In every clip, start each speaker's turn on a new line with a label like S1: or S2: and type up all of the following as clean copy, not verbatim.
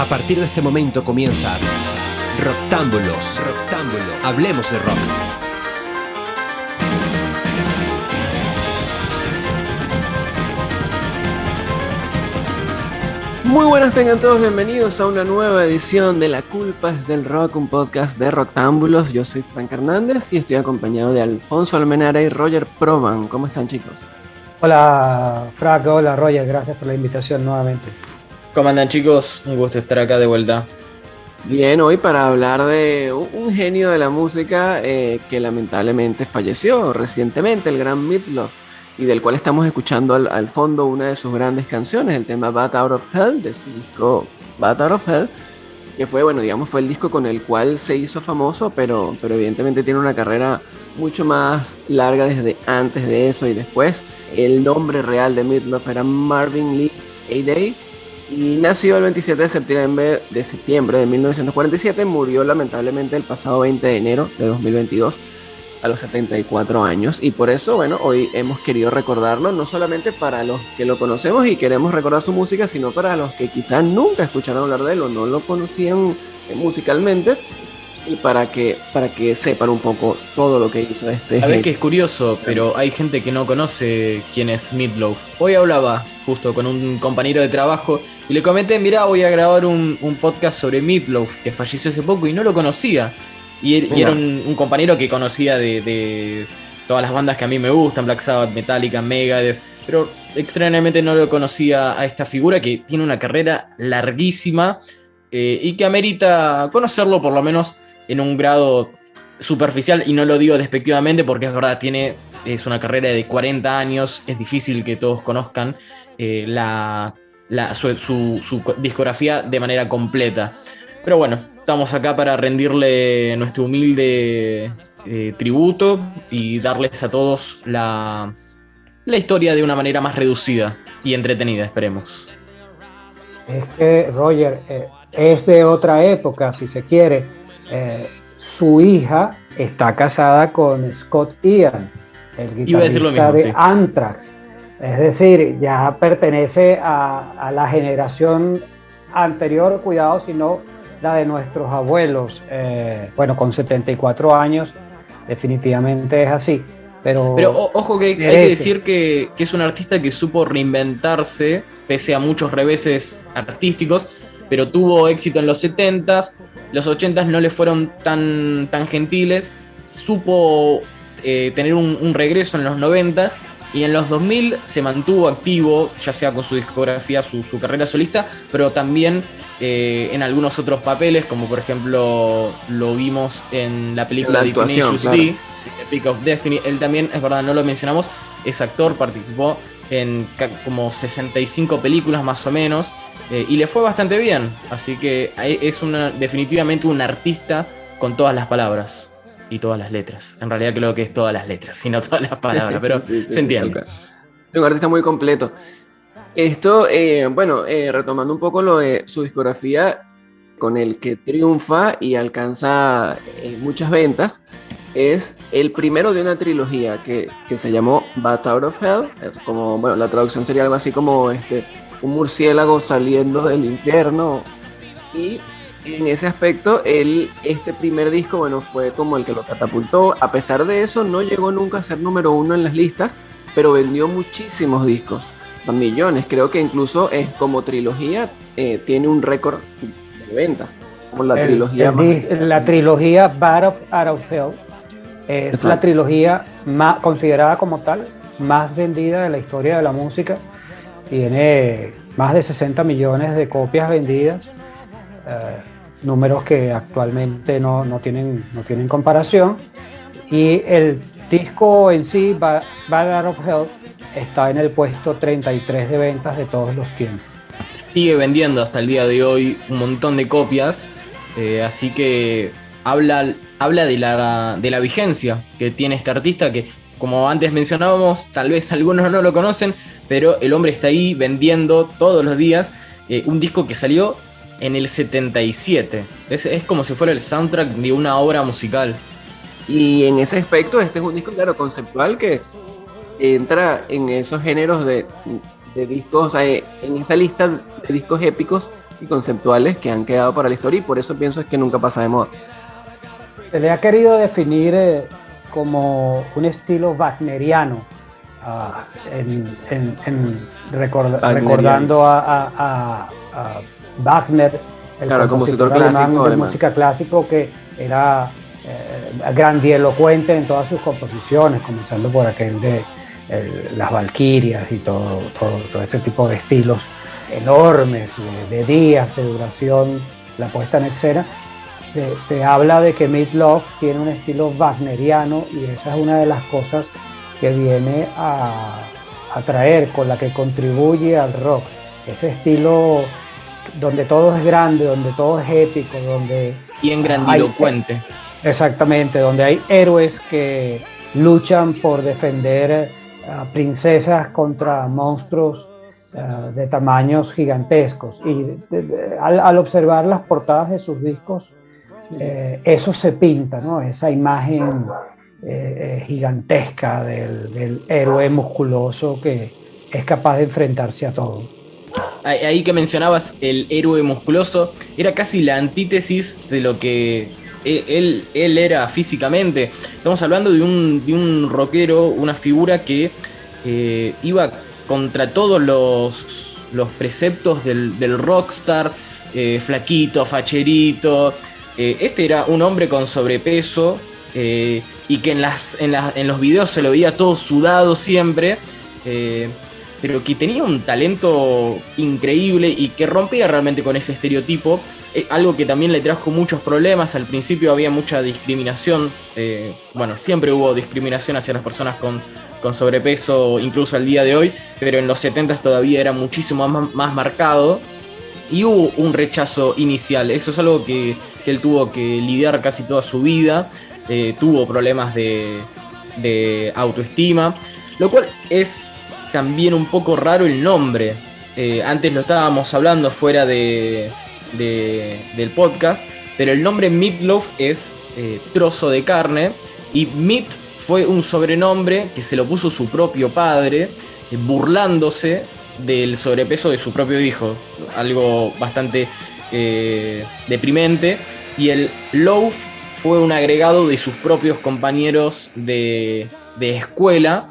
S1: A partir de este momento comienza Roctámbulos. Hablemos de rock.
S2: Muy buenas, tengan todos bienvenidos a una nueva edición de La Culpa es del Rock, un podcast de Roctámbulos. Yo soy Frank Hernández y estoy acompañado de Alfonso Almenara y Roger Proman. ¿Cómo están, chicos?
S3: Hola Frank, hola Roger, gracias por la invitación nuevamente.
S4: ¿Cómo andan, chicos? Un gusto estar acá de vuelta.
S2: Bien, hoy para hablar de un genio de la música que lamentablemente falleció recientemente, el gran Meat Loaf, y del cual estamos escuchando al fondo una de sus grandes canciones, el tema Bat Out of Hell, de su disco Bat Out of Hell, que fue, bueno, digamos, fue el disco con el cual se hizo famoso, pero evidentemente tiene una carrera mucho más larga desde antes de eso y después. El nombre real de Meat Loaf era Marvin Lee A-Day, y nació el 27 de septiembre de 1947, murió lamentablemente el pasado 20 de enero de 2022 a los 74 años, y por eso, bueno, hoy hemos querido recordarlo, no solamente para los que lo conocemos y queremos recordar su música, sino para los que quizás nunca escucharon hablar de él o no lo conocían musicalmente, y para que sepan un poco todo lo que hizo este.
S4: A ver, que es curioso, pero hay gente que no conoce quién es Meat Loaf. Hoy hablaba justo con un compañero de trabajo y le comenté, mirá, voy a grabar un podcast sobre Meat Loaf, que falleció hace poco y no lo conocía. Y era un compañero que conocía de todas las bandas que a mí me gustan, Black Sabbath, Metallica, Megadeth, pero extrañamente no lo conocía a esta figura que tiene una carrera larguísima y que amerita conocerlo por lo menos en un grado superficial, y no lo digo despectivamente porque es verdad, es una carrera de 40 años, es difícil que todos conozcan su discografía de manera completa. Pero bueno, estamos acá para rendirle nuestro humilde tributo y darles a todos la historia de una manera más reducida y entretenida, esperemos.
S3: Es que Roger es de otra época, si se quiere. Su hija está casada con Scott Ian, el guitarrista de Anthrax. Es decir, ya pertenece a la generación anterior, cuidado, sino la de nuestros abuelos. Bueno, con 74 años, definitivamente es así. Pero
S4: ojo que hay que decir que es un artista que supo reinventarse pese a muchos reveses artísticos, pero tuvo éxito en los 70s, los 80s no le fueron tan gentiles, supo tener un regreso en los 90s, y en los 2000 se mantuvo activo, ya sea con su discografía, su carrera solista, pero también en algunos otros papeles, como por ejemplo lo vimos en la película de Tenacious D, The Peak of Destiny. Él también, es verdad, no lo mencionamos, es actor, participó en como 65 películas más o menos, y le fue bastante bien, así que es definitivamente un artista con todas las palabras y todas las letras. En realidad creo que es todas las letras, sino todas las palabras, pero sí, se entiende.
S2: Es un artista muy completo. Esto, retomando un poco lo de su discografía, con el que triunfa y alcanza muchas ventas, es el primero de una trilogía que se llamó Bat Out of Hell. Es como, bueno, la traducción sería algo así como un murciélago saliendo del infierno, y en ese aspecto este primer disco, bueno, fue como el que lo catapultó. A pesar de eso, no llegó nunca a ser número uno en las listas, pero vendió muchísimos discos, millones. Creo que incluso como trilogía tiene un récord de ventas, como la
S3: trilogía Bat Out of Hell es Exacto. La trilogía considerada como tal más vendida de la historia de la música. Tiene más de 60 millones de copias vendidas, números que actualmente no tienen comparación. Y el disco en sí, Bat Out of Hell, está en el puesto 33 de ventas de todos los tiempos.
S4: Sigue vendiendo hasta el día de hoy un montón de copias, así que habla de la vigencia que tiene este artista, que como antes mencionábamos, tal vez algunos no lo conocen, pero el hombre está ahí vendiendo todos los días un disco que salió en el 77. Es como si fuera el soundtrack de una obra musical.
S2: Y en ese aspecto, este es un disco, claro, conceptual, que entra en esos géneros de discos, en esa lista de discos épicos y conceptuales que han quedado para la historia, y por eso pienso es que nunca pasa de moda.
S3: Se le ha querido definir como un estilo wagneriano, recordando a Wagner, el compositor clásico de música clásico, que era grandilocuente en todas sus composiciones, comenzando por aquel de las Valquirias y todo ese tipo de estilos enormes, de días de duración, la puesta en escena. Se habla de que Meat Loaf tiene un estilo wagneriano, y esa es una de las cosas que viene a traer, con la que contribuye al rock. Ese estilo donde todo es grande, donde todo es épico, donde...
S4: Bien grandilocuente.
S3: Exactamente, donde hay héroes que luchan por defender a princesas contra monstruos de tamaños gigantescos. Y al observar las portadas de sus discos, eso se pinta, ¿no? Esa imagen gigantesca del héroe musculoso que es capaz de enfrentarse a todo.
S4: Ahí que mencionabas el héroe musculoso, era casi la antítesis de lo que él era físicamente. Estamos hablando de un rockero, una figura que iba contra todos los preceptos del rockstar, flaquito, facherito. Este era un hombre con sobrepeso, y que en los videos se lo veía todo sudado siempre, pero que tenía un talento increíble y que rompía realmente con ese estereotipo, algo que también le trajo muchos problemas. Al principio había mucha discriminación, siempre hubo discriminación hacia las personas con sobrepeso, incluso al día de hoy, pero en los 70s todavía era muchísimo más marcado, y hubo un rechazo inicial. Eso es algo que él tuvo que lidiar casi toda su vida. Tuvo problemas de autoestima, lo cual es también un poco raro el nombre. Antes lo estábamos hablando fuera del podcast, pero el nombre Meat Loaf es trozo de carne, y Meat fue un sobrenombre que se lo puso su propio padre, burlándose del sobrepeso de su propio hijo, algo bastante deprimente. Y el loaf fue un agregado de sus propios compañeros de escuela,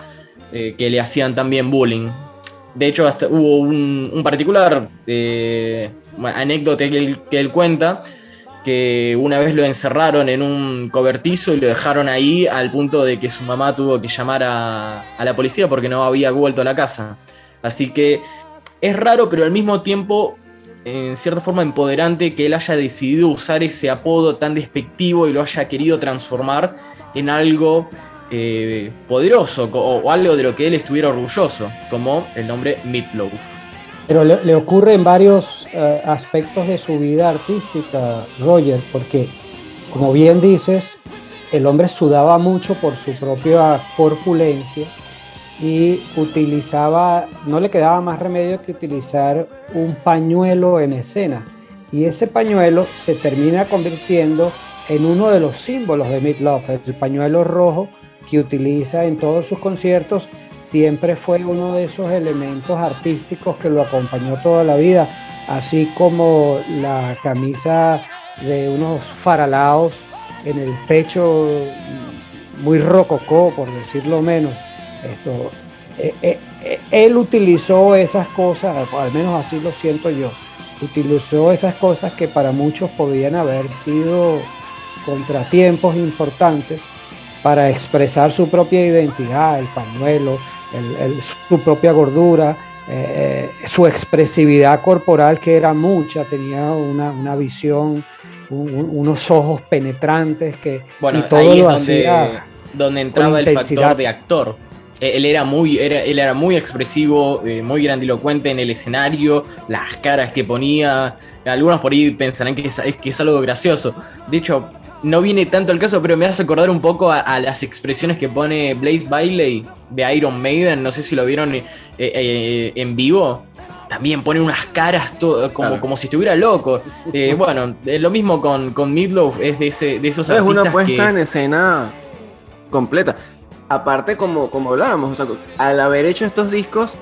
S4: que le hacían también bullying. De hecho, hasta hubo un particular anécdota que él cuenta, que una vez lo encerraron en un cobertizo y lo dejaron ahí al punto de que su mamá tuvo que llamar a la policía porque no había vuelto a la casa. Así que es raro, pero al mismo tiempo, en cierta forma, empoderante que él haya decidido usar ese apodo tan despectivo y lo haya querido transformar en algo poderoso, o algo de lo que él estuviera orgulloso, como el nombre Meat Loaf.
S3: Pero le ocurre en varios aspectos de su vida artística, Roger, porque, como bien dices, el hombre sudaba mucho por su propia corpulencia y no le quedaba más remedio que utilizar un pañuelo en escena. Y ese pañuelo se termina convirtiendo en uno de los símbolos de Meat Loaf. El pañuelo rojo que utiliza en todos sus conciertos siempre fue uno de esos elementos artísticos que lo acompañó toda la vida, así como la camisa de unos faralaos en el pecho, muy rococó, por decirlo menos. Él utilizó esas cosas, al menos así lo siento yo, utilizó esas cosas que para muchos podían haber sido contratiempos importantes para expresar su propia identidad, el pañuelo, su propia gordura, su expresividad corporal, que era mucha, tenía una visión, unos ojos penetrantes,
S4: bueno,
S3: y todo
S4: ahí
S3: lo
S4: es
S3: hacía
S4: donde entraba el factor de actor. Él era muy expresivo, muy grandilocuente en el escenario, las caras que ponía. Algunos por ahí pensarán que es algo gracioso. De hecho, no viene tanto al caso, pero me hace acordar un poco a las expresiones que pone Blaze Bayley de Iron Maiden. No sé si lo vieron en vivo. También pone unas caras como si estuviera loco. Bueno, lo mismo con Meat Loaf, es de esos artistas.
S2: Es una puesta en escena completa. Aparte, como hablábamos, o sea, al haber hecho estos discos,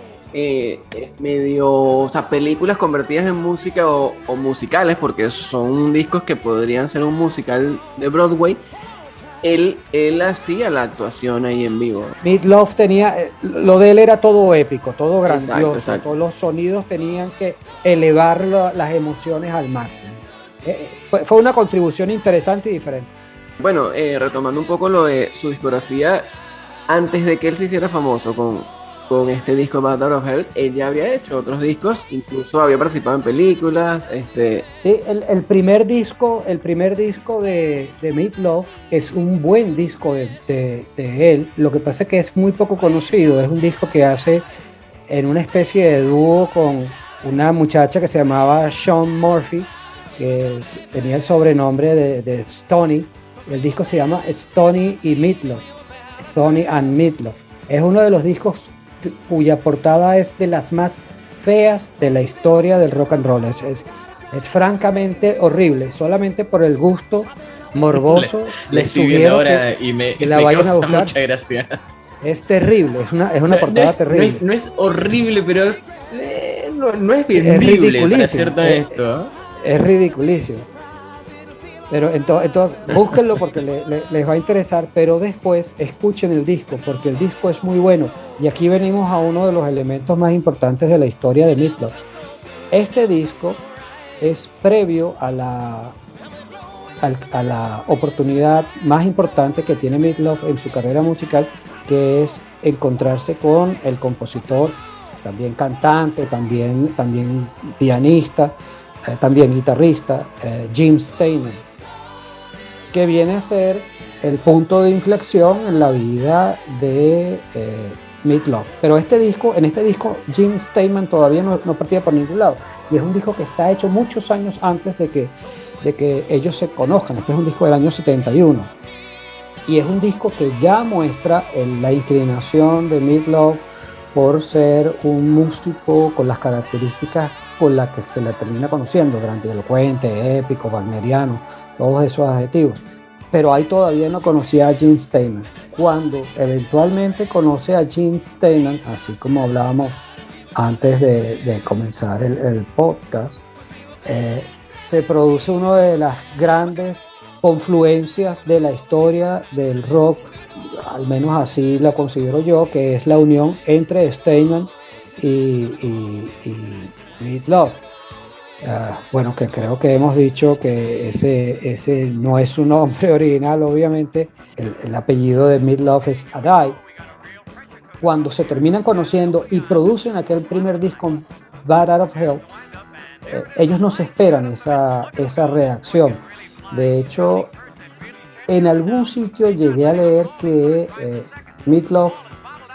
S2: medio, o sea, películas convertidas en música o musicales, porque son discos que podrían ser un musical de Broadway. Él hacía la actuación ahí en vivo.
S3: Meat Loaf tenía, lo de él era todo épico, todo grandioso,
S2: exacto.
S3: Todos los sonidos tenían que elevar las emociones al máximo. Fue una contribución interesante y diferente.
S2: Bueno, retomando un poco lo de su discografía, antes de que él se hiciera famoso con este disco Bad Out of Hell, él ya había hecho otros discos, incluso había participado en películas.
S3: Sí, el primer disco de Meat Loaf es un buen disco de él. Lo que pasa es que es muy poco conocido. Es un disco que hace en una especie de dúo con una muchacha que se llamaba Shawn Murphy, que tenía el sobrenombre de Stoney. El disco se llama Stoney y Meat Loaf, Stoney and Meat Loaf. Es uno de los discos cuya portada es de las más feas de la historia del rock and roll. Es francamente horrible, solamente por el gusto morboso.
S4: Le estoy viendo ahora y me causa mucha gracia.
S3: Es terrible, es una portada terrible.
S4: No es horrible, pero no es vendible, para ser tan esto.
S3: Es ridiculísimo. Pero entonces búsquenlo porque les va a interesar, pero después escuchen el disco, porque el disco es muy bueno. Y aquí venimos a uno de los elementos más importantes de la historia de Meat Loaf. Este disco es previo a la oportunidad más importante que tiene Meat Loaf en su carrera musical, que es encontrarse con el compositor, también cantante, también pianista, también guitarrista, Jim Steinman, que viene a ser el punto de inflexión en la vida de Meat Loaf. Pero en este disco Jim Steinman todavía no partía por ningún lado, y es un disco que está hecho muchos años antes de que ellos se conozcan. Este es un disco del año 71 y es un disco que ya muestra la inclinación de Meat Loaf por ser un músico con las características con las que se le termina conociendo: grandilocuente, épico, wagneriano, todos esos adjetivos. Pero ahí todavía no conocía a Jim Steinman. Cuando eventualmente conoce a Jim Steinman, así como hablábamos antes de comenzar el podcast, se produce una de las grandes confluencias de la historia del rock, al menos así la considero yo, que es la unión entre Steinman y Meat Loaf. Bueno, que creo que hemos dicho que ese no es su nombre original, obviamente. El apellido de Meat Loaf es Adai. Cuando se terminan conociendo y producen aquel primer disco, Bad Out of Hell, ellos no se esperan esa reacción. De hecho, en algún sitio llegué a leer que Meat Loaf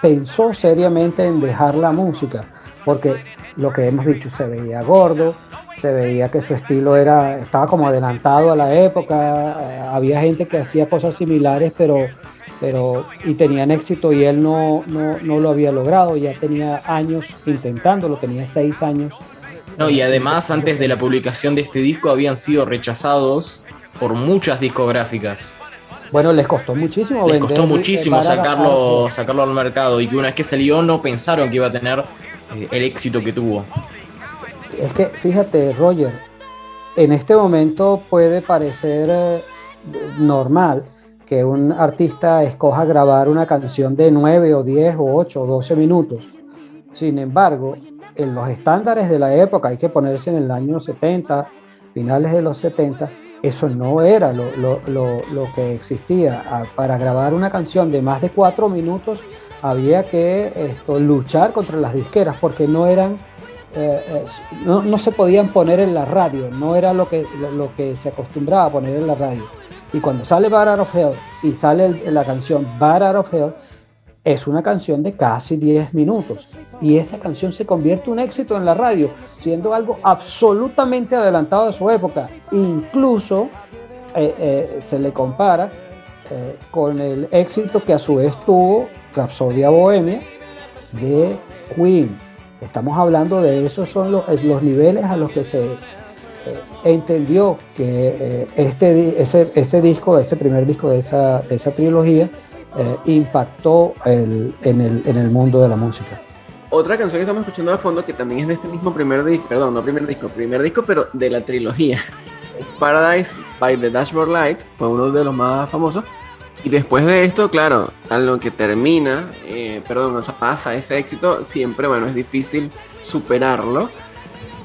S3: pensó seriamente en dejar la música, porque lo que hemos dicho, se veía gordo, se veía que su estilo estaba como adelantado a la época. Había gente que hacía cosas similares, pero y tenían éxito, y él no lo había logrado. Ya tenía años intentándolo, tenía 6 años.
S4: No, y además antes de la publicación de este disco habían sido rechazados por muchas discográficas.
S3: Bueno, les costó muchísimo
S4: sacarlo al mercado, y que una vez que salió no pensaron que iba a tener el éxito que tuvo.
S3: Es que, fíjate, Roger, en este momento puede parecer normal que un artista escoja grabar una canción de 9 o 10 o 8 o 12 minutos. Sin embargo, en los estándares de la época, hay que ponerse en el año 70, finales de los 70, eso no era lo que existía. Para grabar una canción de más de 4 minutos había que luchar contra las disqueras, porque no eran no se podían poner en la radio, no era lo que se acostumbraba a poner en la radio. Y cuando sale Bad Out of Hell y sale la canción Bad Out of Hell, es una canción de casi 10 minutos, y esa canción se convierte en un éxito en la radio, siendo algo absolutamente adelantado de su época. Incluso se le compara con el éxito que a su vez tuvo Rapsodia Bohemia de Queen. Estamos hablando de esos son los niveles a los que se entendió que ese disco, ese primer disco de esa trilogía, impactó en el mundo de la música.
S2: Otra canción que estamos escuchando de fondo, que también es de este mismo primer disco, perdón, no primer disco, pero de la trilogía. Paradise by the Dashboard Light, fue uno de los más famosos. Y después de esto, claro, a lo que termina, o sea, pasa ese éxito, siempre, bueno, es difícil superarlo.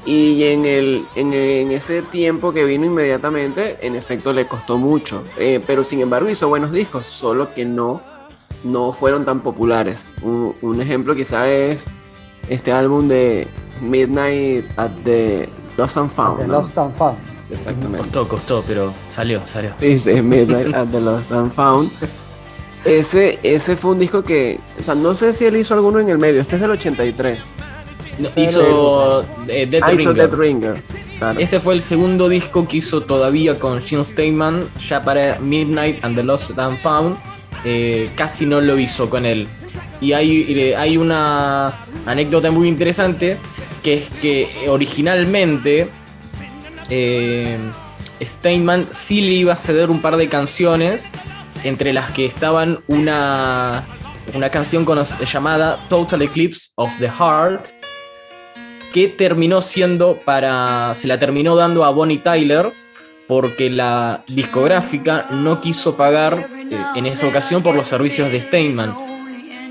S2: Y en ese tiempo que vino inmediatamente, en efecto le costó mucho. Pero sin embargo hizo buenos discos, solo que no fueron tan populares. Un ejemplo quizá es este álbum de Midnight at the Lost and Found.
S3: The Lost and Found.
S2: Exactamente.
S4: Costó, pero salió.
S2: Sí, Midnight at the Lost and Found. Ese fue un disco que, o sea, no sé si él hizo alguno en el medio. Este es del 83.
S4: No, hizo Death
S2: Ringer. Claro.
S4: Ese fue el segundo disco que hizo todavía con Gene Steinman, ya para Midnight and the Lost and Found. Casi no lo hizo con él. Y hay una anécdota muy interesante, que es que originalmente Steinman sí le iba a ceder un par de canciones, entre las que estaban una canción llamada Total Eclipse of the Heart, que se la terminó dando a Bonnie Tyler, porque la discográfica no quiso pagar en esa ocasión por los servicios de Steinman,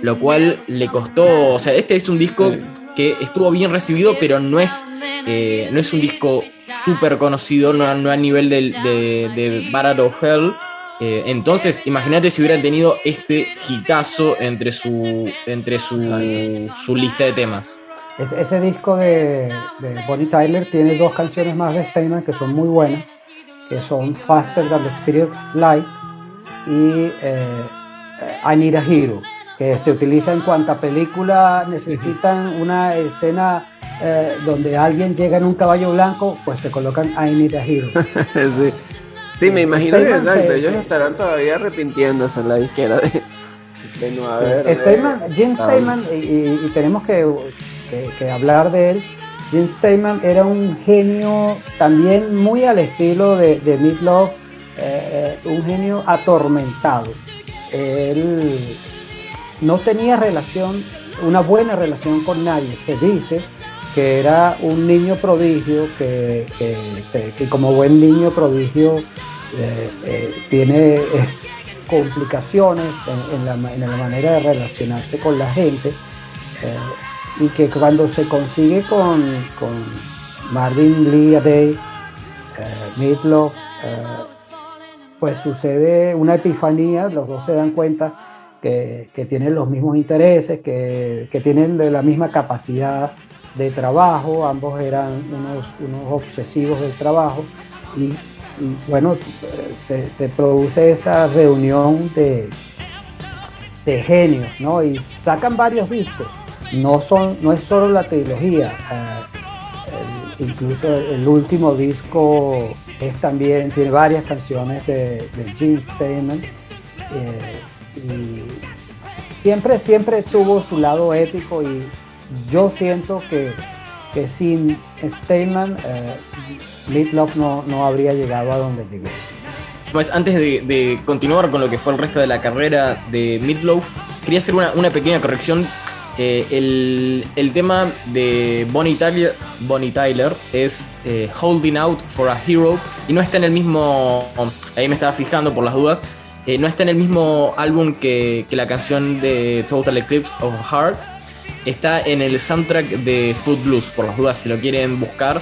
S4: lo cual le costó. O sea, este es un disco que estuvo bien recibido, pero no es un disco súper conocido, no a nivel de Battle of Hell. Entonces, imagínate si hubieran tenido este hitazo entre su lista de temas.
S3: Ese disco de Bonnie Tyler tiene 2 canciones más de Steinman que son muy buenas, que son Faster Than the Speed of Light y I Need a Hero, que se utiliza en cuanta película necesitan una escena donde alguien llega en un caballo blanco, pues se colocan I Need a Hero.
S2: Sí, me imagino que exacto, ellos estarán todavía arrepintiéndose en la disquera de no haber...
S3: Gene Steinman, y tenemos que hablar de él. Gene Steinman era un genio también muy al estilo de Meat Loaf, un genio atormentado. Él no tenía una buena relación con nadie. Se dice que era un niño prodigio, que como buen niño prodigio tiene complicaciones en la manera de relacionarse con la gente, y que cuando se consigue con Marvin Lee Day, Meat Loaf, pues sucede una epifanía. Los dos se dan cuenta que tienen los mismos intereses, que tienen la misma capacidad de trabajo. Ambos eran unos obsesivos del trabajo, y bueno, se produce esa reunión de genios, ¿no? Y sacan varios discos. No es solo la trilogía, incluso el último disco tiene varias canciones de Gene Steinman, y siempre tuvo su lado épico, y yo siento que sin Steinman Meat Loaf no habría llegado a donde llegó.
S4: Pues antes de continuar con lo que fue el resto de la carrera de Meat Loaf, quería hacer una pequeña corrección. El tema de Bonnie Tyler es Holding Out for a Hero, y no está en el mismo, ahí me estaba fijando por las dudas, no está en el mismo álbum que la canción de Total Eclipse of Heart. Está en el soundtrack de Footloose, por las dudas, si lo quieren buscar.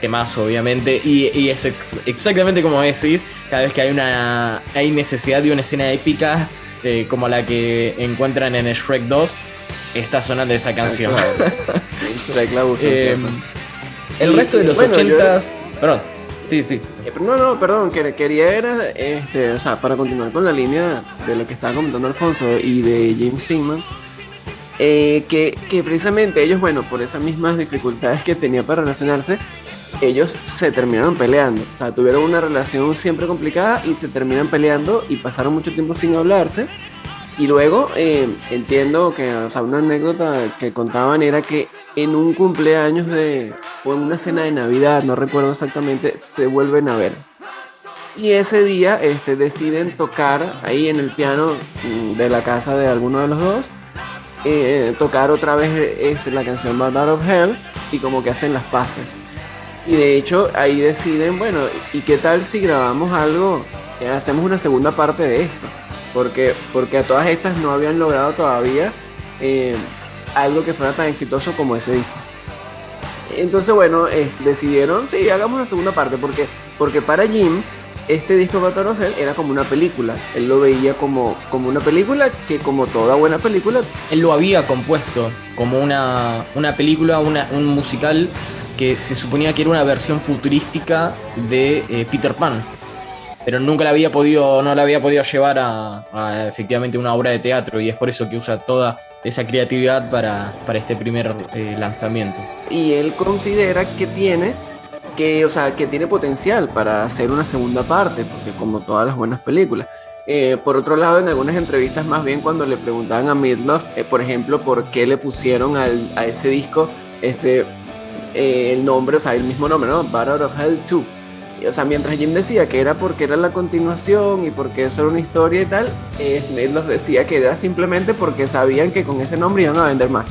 S4: Temazo, obviamente, y es exactamente como decís. Cada vez que hay necesidad de una escena épica, como la que encuentran en Shrek 2, está sonando esa canción.
S2: Shrek la usa,
S4: el resto de los 80s... Perdón, sí.
S2: Perdón, quería o sea, para continuar con la línea de lo que estaba comentando Alfonso y de James Steinman, que precisamente ellos, bueno, por esas mismas dificultades que tenía para relacionarse, ellos se terminaron peleando. O sea, tuvieron una relación siempre complicada y se terminan peleando y pasaron mucho tiempo sin hablarse. Y luego entiendo que, o sea, una anécdota que contaban era que en un cumpleaños o en una cena de Navidad, no recuerdo exactamente, se vuelven a ver. Y ese día deciden tocar ahí en el piano de la casa de alguno de los dos tocar otra vez la canción Bat Out of Hell y como que hacen las paces. Y de hecho ahí deciden, bueno, ¿y qué tal si grabamos algo? Hacemos una segunda parte de esto. Porque a todas estas no habían logrado todavía algo que fuera tan exitoso como ese disco. Entonces, bueno, decidieron, sí, hagamos una segunda parte, porque para Jim, este disco Bat Out of Hell era como una película. Él lo veía como una película que, como toda buena película...
S4: Él lo había compuesto como una película, un musical que se suponía que era una versión futurística de Peter Pan. Pero nunca no la había podido llevar a efectivamente una obra de teatro, y es por eso que usa toda esa creatividad para este primer lanzamiento.
S2: Y él considera que tiene potencial para hacer una segunda parte, porque como todas las buenas películas. Por otro lado, en algunas entrevistas, más bien cuando le preguntaban a Meat Loaf, por ejemplo, por qué le pusieron a ese disco el nombre, o sea, el mismo nombre, ¿no? Bat Out of Hell 2. O sea, mientras Jim decía que era porque era la continuación y porque eso era una historia y tal, Meat Loaf decía que era simplemente porque sabían que con ese nombre iban a vender más.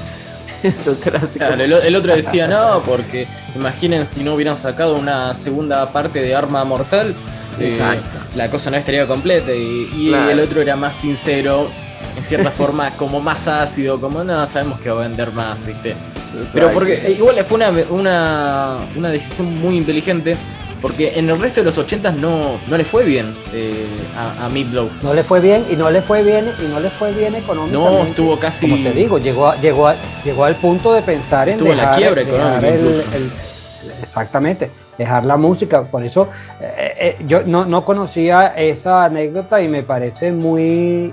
S2: Entonces era así.
S4: Claro,
S2: como...
S4: el otro decía no, porque imaginen si no hubieran sacado una segunda parte de Arma Mortal, la cosa no estaría completa. Y claro, el otro era más sincero, en cierta forma, como más ácido, como no, sabemos que va a vender más, ¿viste? Exacto. Pero porque igual fue una decisión muy inteligente. Porque en el resto de los 80s no le fue bien a Meat Loaf.
S3: No le fue bien económicamente.
S4: No, estuvo casi...
S3: Como te digo, llegó al punto de pensar
S4: estuvo en la quiebra económica incluso.
S3: Exactamente, dejar la música. Por eso yo no conocía esa anécdota y me parece muy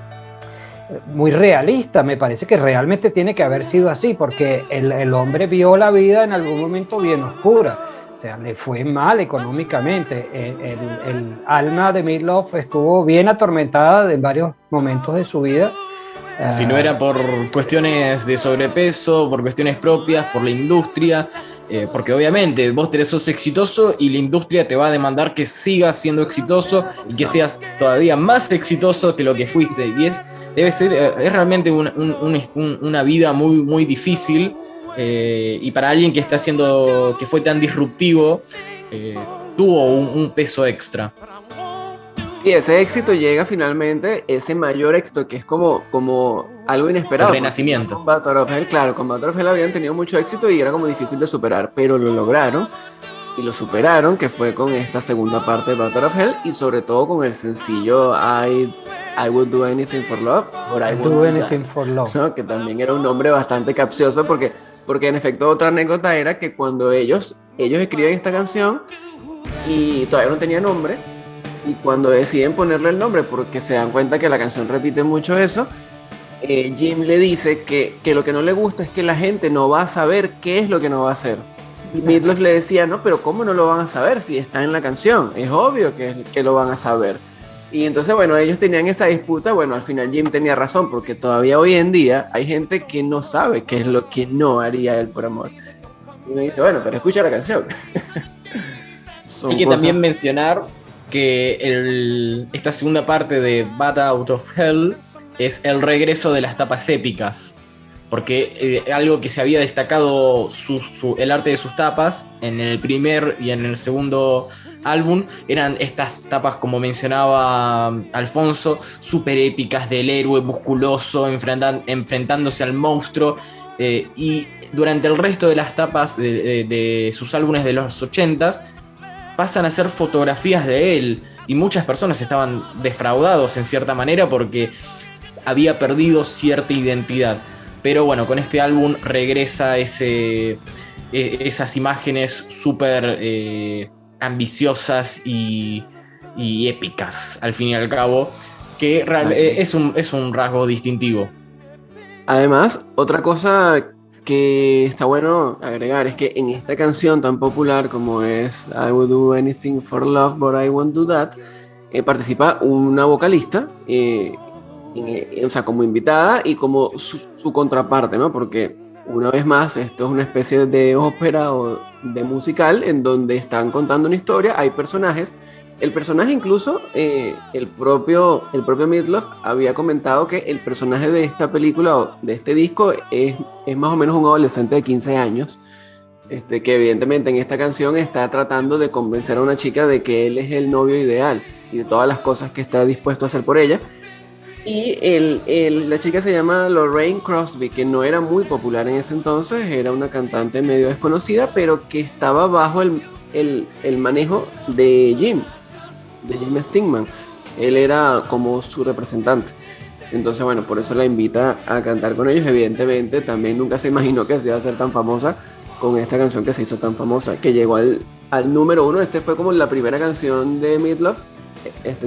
S3: realista. Me parece que realmente tiene que haber sido así, porque el hombre vio la vida en algún momento bien oscura. O sea, le fue mal económicamente. El alma de Meat Loaf estuvo bien atormentada en varios momentos de su vida.
S4: Si no era por cuestiones de sobrepeso, por cuestiones propias, por la industria, porque obviamente vos sos exitoso y la industria te va a demandar que sigas siendo exitoso y que seas todavía más exitoso que lo que fuiste. Y es realmente una vida muy, muy difícil. Y para alguien que fue tan disruptivo, tuvo un peso extra.
S2: Y ese éxito llega finalmente, ese mayor éxito que es como algo inesperado.
S4: El renacimiento.
S2: Con Bat Out of Hell, claro, con Bat Out of Hell habían tenido mucho éxito y era como difícil de superar, pero lo lograron y lo superaron, que fue con esta segunda parte de Bat Out of Hell, y sobre todo con el sencillo I Would Do Anything for Love, or I Won't Do Anything for Love, ¿no? Que también era un nombre bastante capcioso, porque en efecto otra anécdota era que cuando ellos escriben esta canción y todavía no tenía nombre, y cuando deciden ponerle el nombre porque se dan cuenta que la canción repite mucho eso, Jim le dice que lo que no le gusta es que la gente no va a saber qué es lo que no va a hacer. Y Meat Loaf le decía, no, pero ¿cómo no lo van a saber si está en la canción? Es obvio que lo van a saber. Y entonces, bueno, ellos tenían esa disputa. Bueno, al final Jim tenía razón, porque todavía hoy en día hay gente que no sabe qué es lo que no haría él por amor. Y uno dice, bueno, pero escucha la canción.
S4: Hay que también mencionar que esta segunda parte de Bat Out of Hell es el regreso de las tapas épicas. Porque algo que se había destacado el arte de sus tapas en el primer y en el segundo álbum eran estas tapas, como mencionaba Alfonso, súper épicas, del héroe musculoso enfrentándose al monstruo, y durante el resto de las tapas de sus álbumes de los 80s pasan a ser fotografías de él, y muchas personas estaban defraudados en cierta manera porque había perdido cierta identidad. Pero bueno, con este álbum regresa esas imágenes súper ambiciosas y épicas, al fin y al cabo, que es un rasgo distintivo.
S2: Además, otra cosa que está bueno agregar es que en esta canción tan popular como es I Would Do Anything for Love, But I Won't Do That, participa una vocalista, o sea, como invitada y como su contraparte, ¿no? Porque una vez más esto es una especie de ópera o de musical en donde están contando una historia, hay personajes, el personaje incluso, el propio Meatloaf había comentado que el personaje de esta película o de este disco es más o menos un adolescente de 15 años, que evidentemente en esta canción está tratando de convencer a una chica de que él es el novio ideal y de todas las cosas que está dispuesto a hacer por ella. Y la chica se llama Lorraine Crosby, que no era muy popular en ese entonces, era una cantante medio desconocida, pero que estaba bajo el manejo de Jim Stingman. Él era como su representante. Entonces, bueno, por eso la invita a cantar con ellos. Evidentemente, también nunca se imaginó que se iba a ser tan famosa con esta canción que se hizo tan famosa, que llegó al número 1. Fue como la primera canción de Meatloaf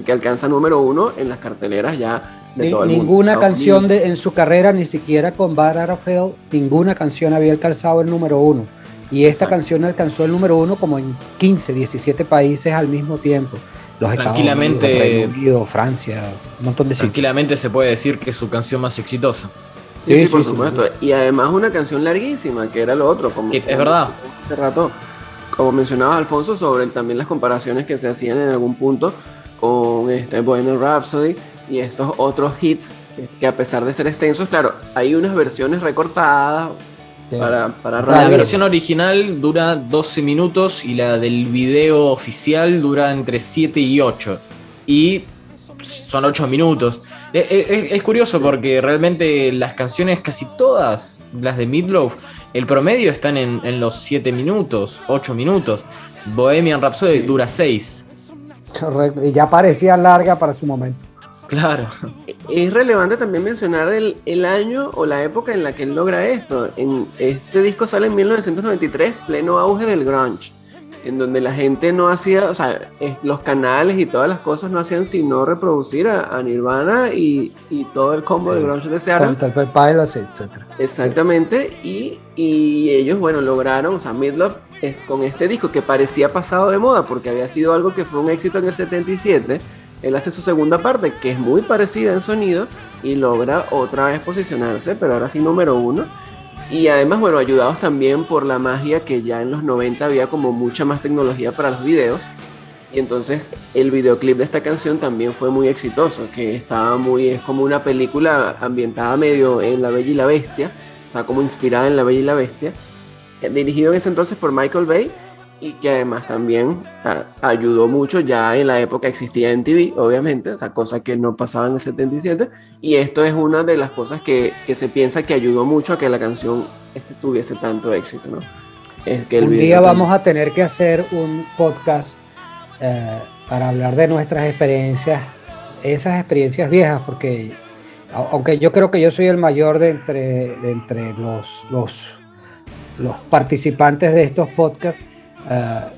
S2: que alcanza número 1 en las carteleras ya de todo el mundo.
S3: Ninguna canción en su carrera, ni siquiera con Bad Out of Hell, ninguna canción había alcanzado el número 1. Y esta canción alcanzó el número 1 como en 15, 17 países al mismo tiempo. Los
S4: tranquilamente,
S3: Estados Unidos, Reino Unido, Francia, un montón de sitios.
S4: Tranquilamente se puede decir que es su canción más exitosa.
S2: Sí, por supuesto. Y además una canción larguísima, que era lo otro.
S4: Es verdad.
S2: Hace rato, como mencionabas, Alfonso, sobre también las comparaciones que se hacían en algún punto con Bohemian Rhapsody y estos otros hits que, a pesar de ser extensos, claro, hay unas versiones recortadas para radio.
S4: La versión original dura 12 minutos y la del video oficial dura entre 7 y 8. Y son 8 minutos. Es curioso porque realmente las canciones, casi todas las de Meatloaf, el promedio están en los 7 minutos, 8 minutos. Bohemian Rhapsody dura 6.
S3: Correcto, y ya parecía larga para su momento.
S4: Claro.
S2: Es relevante también mencionar el año o la época en la que él logra esto. Este disco sale en 1993, pleno auge del grunge, en donde la gente no hacía, o sea, los canales y todas las cosas no hacían sino reproducir a Nirvana y todo el combo del grunge de Seattle.
S3: Pilots, etc.
S2: Exactamente, y ellos, bueno, lograron, o sea, Meatloaf con este disco que parecía pasado de moda porque había sido algo que fue un éxito en el 77, él hace su segunda parte que es muy parecida en sonido y logra otra vez posicionarse, pero ahora sí número 1. Y además, bueno, ayudados también por la magia que ya en los 90 había como mucha más tecnología para los videos. Y entonces el videoclip de esta canción también fue muy exitoso, que es como una película ambientada medio en La Bella y la Bestia, o sea, como inspirada en La Bella y la Bestia, dirigido en ese entonces por Michael Bay, y que además también ayudó mucho. Ya en la época existía MTV, obviamente, o sea, cosa que no pasaba en el 77, y esto es una de las cosas que se piensa que ayudó mucho a que la canción tuviese tanto éxito, ¿no? Es que
S3: un día vamos a tener que hacer un podcast para hablar de nuestras experiencias, esas experiencias viejas, porque aunque yo creo que yo soy el mayor de entre los participantes de estos podcasts,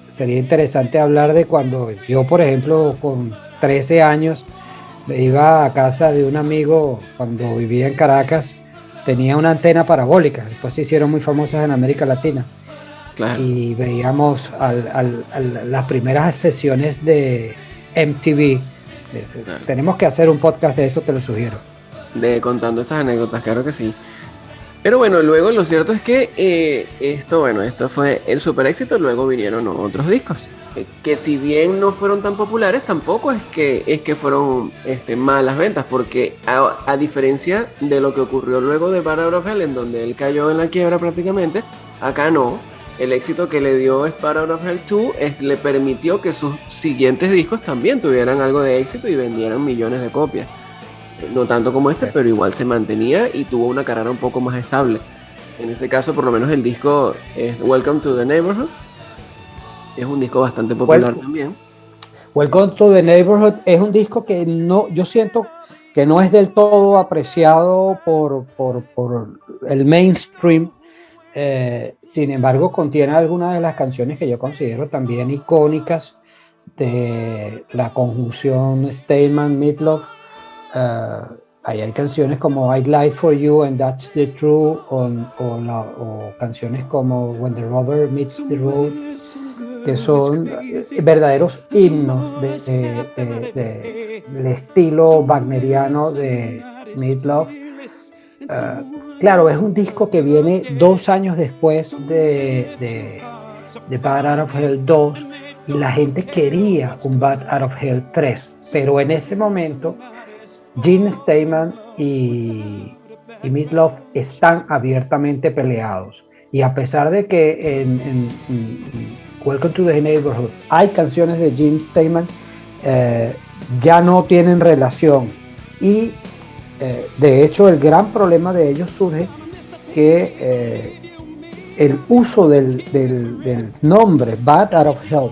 S3: sería interesante hablar de cuando yo, por ejemplo, con 13 años, iba a casa de un amigo cuando vivía en Caracas, tenía una antena parabólica, después se hicieron muy famosas en América Latina. Claro. Y veíamos las primeras sesiones de MTV. Claro. Tenemos que hacer un podcast de eso, te lo sugiero.
S2: Contando esas anécdotas, claro que sí. Pero bueno, luego lo cierto es que esto fue el super éxito. Luego vinieron otros discos que si bien no fueron tan populares, tampoco es que fueron malas ventas, porque a diferencia de lo que ocurrió luego de Bad Out of Hell, en donde él cayó en la quiebra prácticamente, acá no. El éxito que le dio Bad Out of Hell 2 le permitió que sus siguientes discos también tuvieran algo de éxito y vendieran millones de copias. No tanto como pero igual se mantenía y tuvo una carrera un poco más estable. En ese caso, por lo menos el disco Welcome to the Neighborhood es un disco bastante popular también.
S3: Welcome to the Neighborhood es un disco que yo siento que no es del todo apreciado por el mainstream. Sin embargo, contiene algunas de las canciones que yo considero también icónicas de la conjunción Steinman-Meatloaf. Ahí hay canciones como I'd Lie for You and That's the Truth, o canciones como When the Rubber Meets the Road, que son verdaderos himnos del estilo wagneriano de Meatloaf. Claro, es un disco que viene 2 años después de Bad Out of Hell 2, y la gente quería un Bat Out of Hell 3, pero en ese momento Gene Steinman y Meat Loaf están abiertamente peleados, y a pesar de que en Welcome to the Neighborhood hay canciones de Gene Steinman, ya no tienen relación, y de hecho el gran problema de ellos surge que el uso del nombre Bat Out of Hell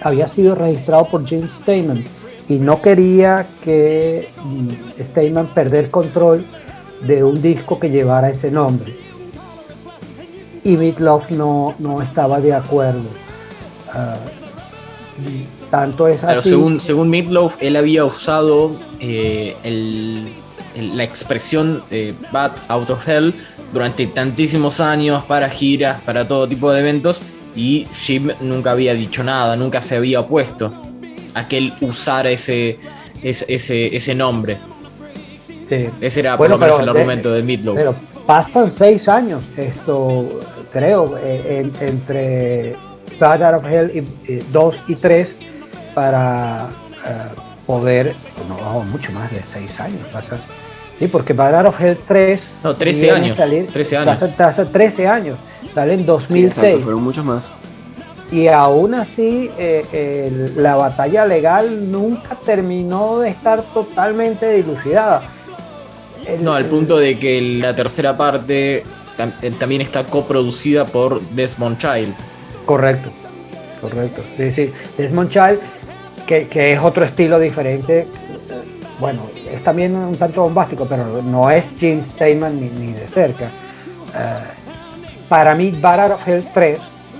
S3: había sido registrado por Gene Steinman, y no quería que Steinman perder control de un disco que llevara ese nombre, y Meat Loaf no estaba de acuerdo. Tanto es así.
S4: Pero según Meat Loaf, él había usado la expresión Bat Out of Hell durante tantísimos años para giras, para todo tipo de eventos, y Jim nunca había dicho nada, nunca se había opuesto a que él usara ese nombre. Sí. Ese era por lo menos el argumento de Meat Loaf.
S3: Pero pasan 6 años, creo, entre Bat Out of Hell 2 y 3 para poder, no, mucho más de 6 años pasan. Sí, porque Bat Out of Hell 3...
S4: No, 13 años. 13 años.
S3: Pasa 13 años, sale en 2006. Sí, exacto,
S2: fueron muchos más.
S3: Y aún así, la batalla legal nunca terminó de estar totalmente dilucidada.
S4: Al punto de que la tercera parte también está coproducida por Desmond Child.
S3: Correcto. Sí. Desmond Child, que es otro estilo diferente. Bueno, es también un tanto bombástico, pero no es Gene Steinman ni de cerca. Para mí, Bat Out of Hell 3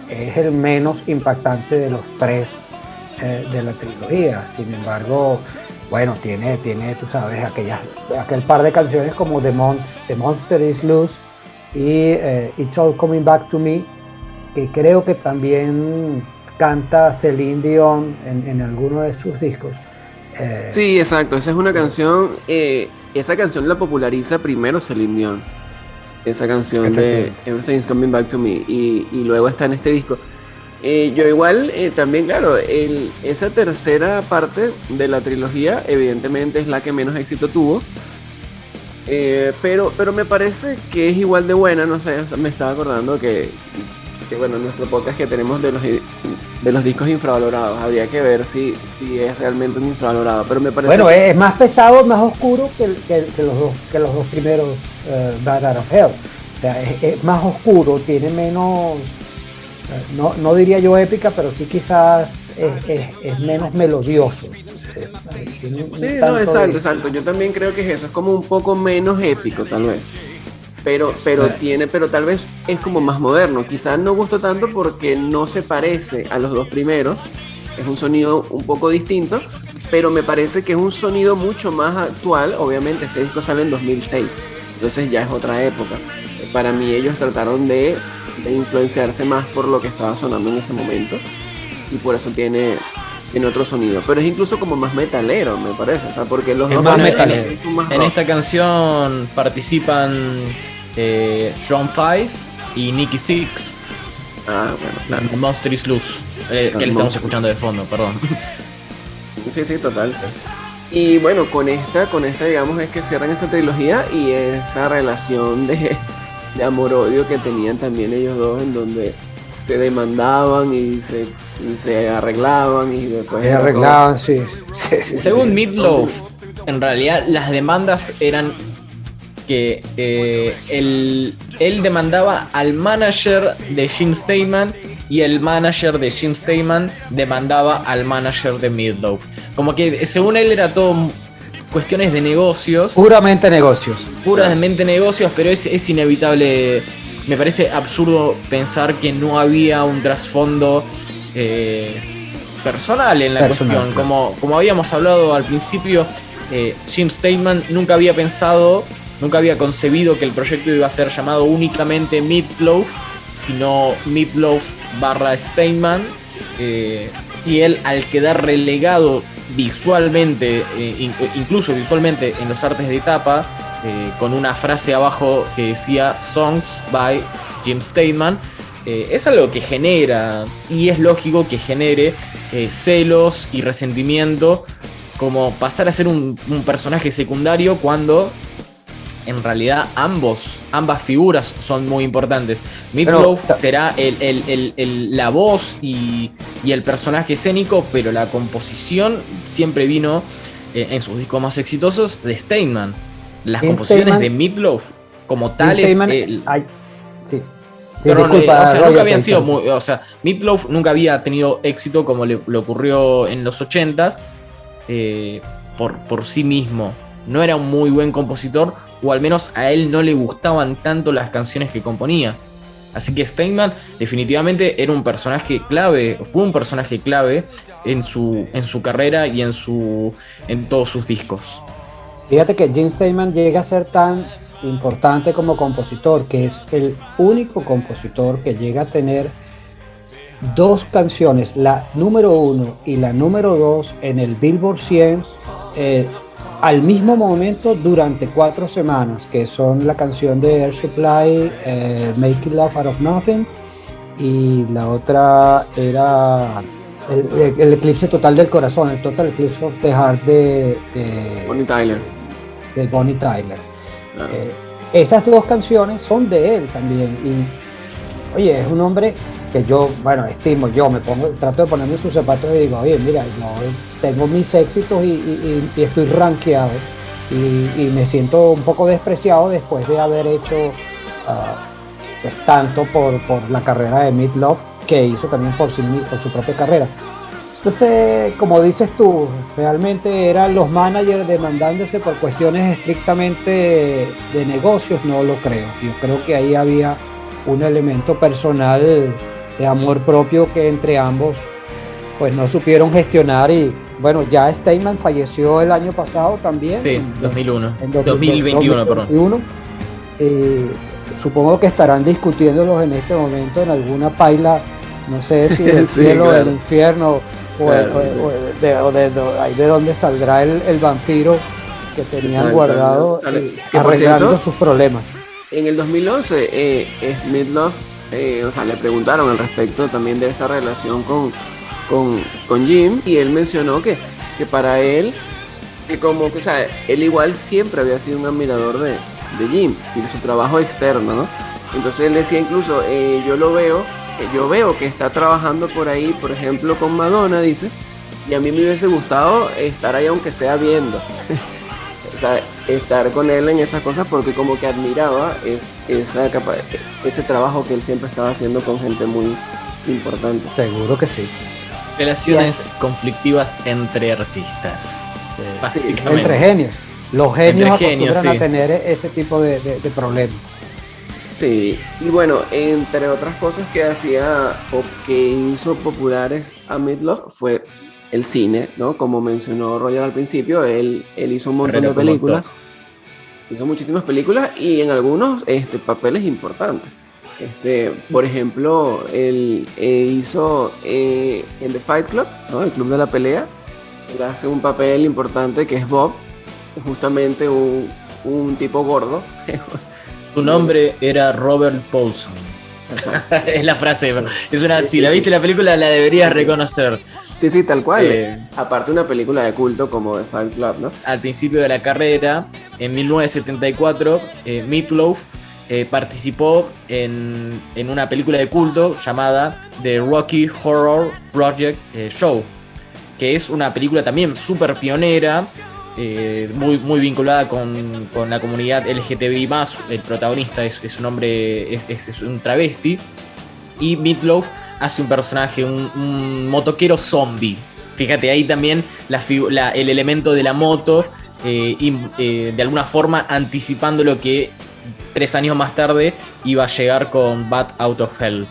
S3: es el menos impactante de los 3 de la trilogía. Sin embargo, bueno, tiene tú sabes, aquel par de canciones como The Monster Is Loose y It's All Coming Back to Me, que creo que también canta Celine Dion en alguno de sus discos.
S2: Sí, exacto, esa es una canción, esa canción la populariza primero Celine Dion, esa canción de Everything's Coming Back to Me, y luego está en este disco. Yo igual, también, claro, esa tercera parte de la trilogía evidentemente es la que menos éxito tuvo, pero me parece que es igual de buena, no sé, me estaba acordando que bueno, en nuestro podcast que tenemos de los discos infravalorados, habría que ver si es realmente un infravalorado, pero me parece...
S3: Bueno, es más pesado, más oscuro que los dos primeros Bat Out of Hell. O sea, es más oscuro, tiene menos, no diría yo épica, pero sí quizás es menos melodioso.
S2: Sí, no, exacto. Yo también creo que es eso, es como un poco menos épico, tal vez. Pero tal vez es como más moderno. Quizás no gustó tanto porque no se parece a los dos primeros. Es un sonido un poco distinto, pero me parece que es un sonido mucho más actual. Obviamente este disco sale en 2006, entonces ya es otra época. Para mí ellos trataron de influenciarse más por lo que estaba sonando en ese momento, y por eso tiene otro sonido, pero es incluso como más metalero, me parece, o sea, porque los dos
S4: son más en esta canción participan John 5 y Nicky Six.
S2: Bueno, claro.
S4: Monster Is Loose, que le estamos escuchando de fondo, perdón.
S2: Sí, total. Y bueno, con esta digamos es que cierran esa trilogía y esa relación de amor-odio que tenían también ellos dos, en donde se demandaban y se arreglaban y después
S3: se arreglaban, sí.
S4: Según Meat Loaf, en realidad las demandas eran que él demandaba al manager de Jim Steinman y el manager de Jim Steinman demandaba al manager de Meat Loaf. Como que según él era todo cuestiones de negocios.
S3: Puramente negocios,
S4: pero es inevitable. Me parece absurdo pensar que no había un trasfondo personal en la cuestión. Claro. Como habíamos hablado al principio, Jim Steinman nunca había concebido que el proyecto iba a ser llamado únicamente Meat Loaf, sino Meat Loaf / Steinman, y él, al quedar relegado visualmente, incluso visualmente en los artes de tapa, con una frase abajo que decía Songs by Jim Steinman, es algo que genera, y es lógico que genere celos y resentimiento, como pasar a ser un personaje secundario cuando en realidad ambas figuras son muy importantes. Meatloaf será la voz y el personaje escénico, pero la composición siempre vino en sus discos más exitosos de Steinman. Las composiciones de Meatloaf como tales...
S3: sí.
S4: Perdón, nunca habían sido muy... O sea, Meatloaf nunca había tenido éxito como le ocurrió en los 80s por sí mismo. No era un muy buen compositor, o al menos a él no le gustaban tanto las canciones que componía. Así que Steinman definitivamente era un personaje clave, fue un personaje clave en su carrera y en todos sus discos.
S3: Fíjate que Jim Steinman llega a ser tan importante como compositor, que es el único compositor que llega a tener 2 canciones, la número 1 y la número 2 en el Billboard 100 al mismo momento durante 4 semanas, que son la canción de Air Supply, Making Love Out of Nothing, y la otra era el eclipse total del corazón, el Total Eclipse of the Heart de
S2: Bonnie Tyler.
S3: De Bonnie Tyler. Esas 2 canciones son de él también, y oye, es un hombre que yo, estimo, trato de ponerme en sus zapatos y digo, oye, mira, yo tengo mis éxitos y estoy rankeado y me siento un poco despreciado después de haber hecho tanto por la carrera de Meatloaf, que hizo también por su propia carrera. Entonces, como dices tú, realmente eran los managers demandándose por cuestiones estrictamente de negocios, no lo creo. Yo creo que ahí había un elemento personal de amor propio que entre ambos pues no supieron gestionar, y bueno, ya Steinman falleció el año pasado también.
S4: Sí, 2021, perdón.
S3: Supongo que estarán discutiéndolos en este momento en alguna paila, no sé si del cielo o del infierno, o de dónde saldrá el vampiro que tenían guardado, arreglando sus problemas.
S2: En el 2011, Meatloaf, le preguntaron al respecto también de esa relación con Jim, y él mencionó que para él, él igual siempre había sido un admirador de Jim y de su trabajo externo, ¿no? Entonces él decía incluso, yo veo que está trabajando por ahí, por ejemplo, con Madonna, dice, y a mí me hubiese gustado estar ahí aunque sea viendo. Estar con él en esas cosas, porque como que admiraba ese trabajo que él siempre estaba haciendo con gente muy importante.
S3: Seguro que sí.
S4: Relaciones conflictivas entre artistas, básicamente.
S3: Entre genios. Los genios acostumbran a tener ese tipo de problemas.
S2: Sí, y bueno, entre otras cosas que hacía o que hizo populares a Meatloaf fue el cine, ¿no? Como mencionó Roger al principio, él hizo un montón de películas, hizo muchísimas películas, y en algunos papeles importantes. Por ejemplo, él hizo en The Fight Club, ¿no? El club de la pelea. Él hace un papel importante que es Bob, justamente un tipo gordo.
S4: Su nombre era Robert Paulson. Es la frase, si la viste la película la deberías reconocer.
S2: Sí, tal cual. Aparte una película de culto como The Fight Club, ¿no?
S4: Al principio de la carrera, en 1974, Meatloaf participó en una película de culto llamada The Rocky Horror Project Show, que es una película también súper pionera, muy vinculada con la comunidad LGTBI+. El protagonista es un hombre, es un travesti, y Meatloaf hace un personaje, un motoquero zombie. Fíjate, ahí también el elemento de la moto, de alguna forma anticipando lo que 3 años más tarde iba a llegar con Bat Out of Hell.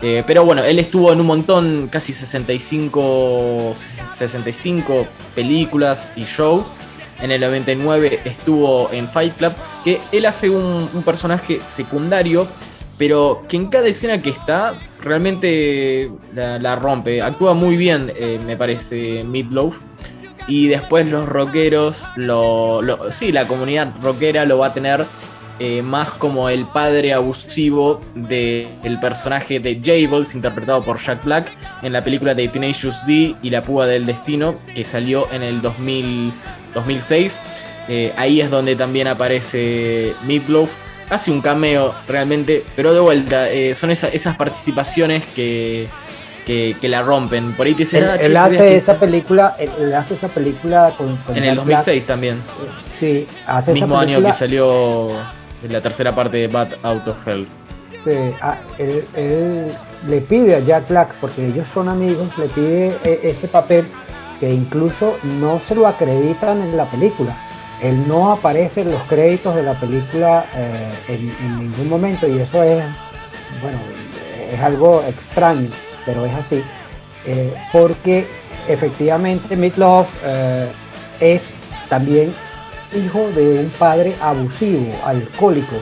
S4: Pero bueno, él estuvo en un montón, casi 65 películas y shows. En el 99 estuvo en Fight Club, que él hace un personaje secundario, pero que en cada escena que está realmente la rompe. Actúa muy bien, me parece, Meatloaf. Y después los rockeros, la comunidad rockera lo va a tener más como el padre abusivo del personaje de Jables, interpretado por Jack Black, en la película de Tenacious D y la púa del destino, que salió en el 2006. Ahí es donde también aparece Meat Loaf. Hace un cameo realmente, pero de vuelta, son esas participaciones que la rompen. Por ahí te dicen,
S3: él hace esa película con
S4: en el 2006 Black. También.
S3: Sí, hace
S4: mismo
S3: esa
S4: año que salió la tercera parte de Bat Out of Hell.
S3: Sí, él le pide a Jack Black, porque ellos son amigos, le pide ese papel que incluso no se lo acreditan en la película. Él no aparece en los créditos de la película en ningún momento, y eso es algo extraño, pero es así, porque efectivamente Meat Loaf es también hijo de un padre abusivo, alcohólico,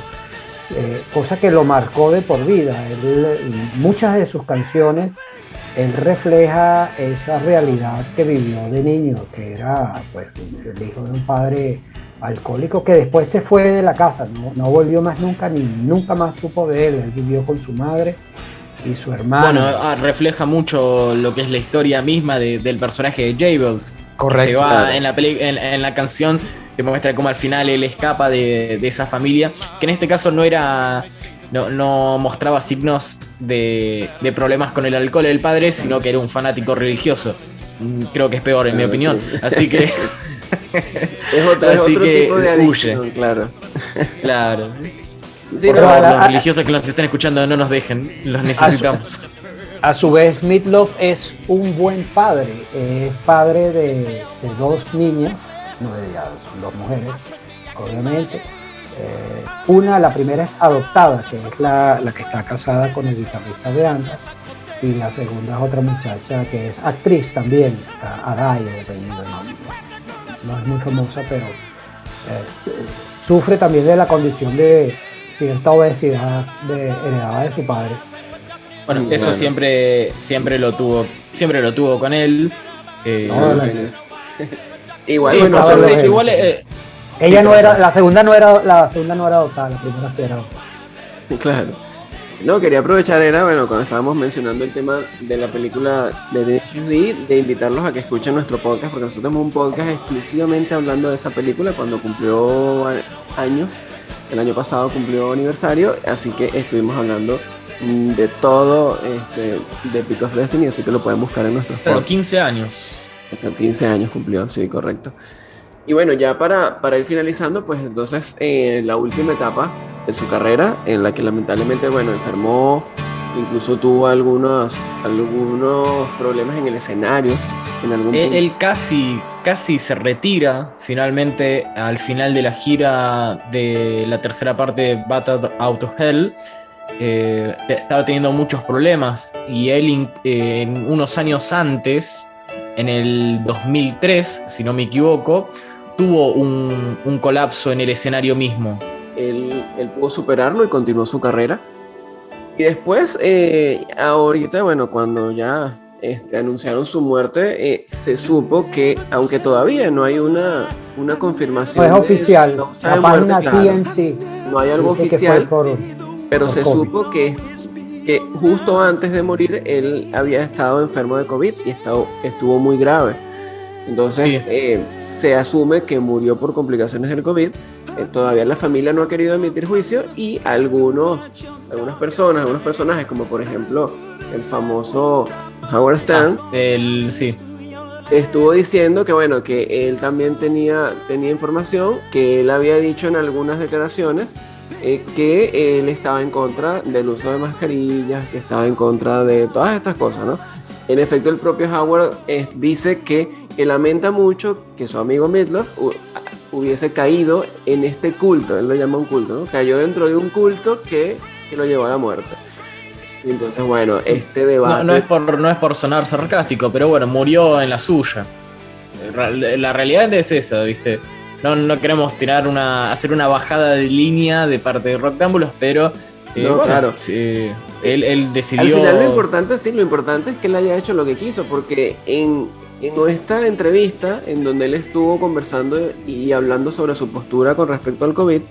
S3: cosa que lo marcó de por vida. Muchas de sus canciones, él refleja esa realidad que vivió de niño, que era pues el hijo de un padre alcohólico que después se fue de la casa, no volvió más nunca, ni nunca más supo de él. Él vivió con su madre y su hermano.
S4: Bueno, refleja mucho lo que es la historia misma del personaje de Jables.
S3: Correcto.
S4: Se va en la canción, te muestra cómo al final él escapa de esa familia, que en este caso no mostraba signos de problemas con el alcohol del padre, sino que era un fanático religioso. Creo que es peor, en mi opinión. Sí. Así que
S2: es otro tipo de adicción, huye. Claro.
S4: Sí, los religiosos que nos están escuchando, no nos dejen, los necesitamos.
S3: A su vez, Meat Loaf es un buen padre. Es padre de dos niñas, son dos mujeres, obviamente. La primera es adoptada, que es la que está casada con el guitarrista de Anthrax, y la segunda es otra muchacha que es actriz también, Araya, no es muy famosa, pero sufre también de la condición de cierta obesidad heredada de su padre.
S4: Bueno, eso siempre lo tuvo con él.
S3: Ella no era, la segunda no era adoptada, la primera sí era adoptada.
S2: Claro. No, quería aprovechar, cuando estábamos mencionando el tema de la película de Tenacious D, de invitarlos a que escuchen nuestro podcast, porque nosotros tenemos un podcast exclusivamente hablando de esa película cuando cumplió años. El año pasado cumplió aniversario, así que estuvimos hablando de todo de Epic of Destiny, así que lo pueden buscar en nuestros podcasts.
S4: 15 años.
S2: 15 años cumplió, sí, correcto. Y bueno, ya para ir finalizando, pues entonces la última etapa de su carrera, en la que lamentablemente, enfermó, incluso tuvo algunos problemas en el escenario.
S4: Él casi se retira finalmente al final de la gira de la tercera parte de Battle Out of Hell. Estaba teniendo muchos problemas, y él unos años antes, en el 2003, si no me equivoco, tuvo un colapso en el escenario mismo.
S2: Él pudo superarlo y continuó su carrera. Y después, ahorita, cuando ya anunciaron su muerte, se supo que, aunque todavía no hay una confirmación,
S3: no es oficial, la página TMZ,
S2: no hay algo oficial, pero se supo que justo antes de morir él había estado enfermo de COVID y estuvo muy grave. Entonces se asume que murió por complicaciones del COVID. Todavía la familia no ha querido emitir juicio, y algunas personajes, como por ejemplo el famoso Howard Stern, estuvo diciendo que él también tenía información, que él había dicho en algunas declaraciones que él estaba en contra del uso de mascarillas, que estaba en contra de todas estas cosas, ¿no? En efecto, el propio Howard dice que lamenta mucho que su amigo Meat Loaf hubiese caído en este culto. Él lo llama un culto, ¿no? Cayó dentro de un culto que lo llevó a la muerte. Y entonces, este debate...
S4: No es por sonar sarcástico, pero murió en la suya. La realidad es esa, ¿viste? No queremos hacer una bajada de línea de parte de Roctámbulos, pero...
S2: claro.
S4: Sí, él decidió...
S2: Al final lo importante es que él haya hecho lo que quiso, porque en esta entrevista en donde él estuvo conversando y hablando sobre su postura con respecto al COVID,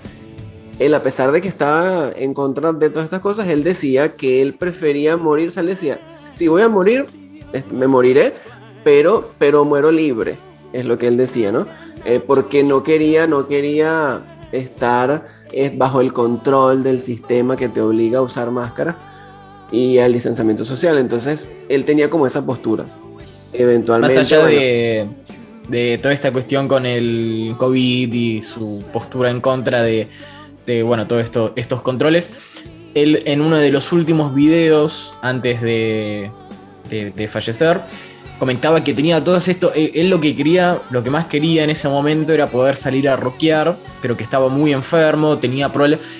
S2: él, a pesar de que estaba en contra de todas estas cosas, él decía que él prefería morir. O sea, él decía, si voy a morir, me moriré, pero muero libre, es lo que él decía, ¿no? Porque no quería estar bajo el control del sistema que te obliga a usar máscara y al distanciamiento social. Entonces, él tenía como esa postura. Eventualmente,
S4: más allá de toda esta cuestión con el COVID y su postura en contra de bueno, todos estos controles, él en uno de los últimos videos antes de fallecer comentaba que tenía todo esto. Él lo que más quería en ese momento era poder salir a rockear, pero que estaba muy enfermo, tenía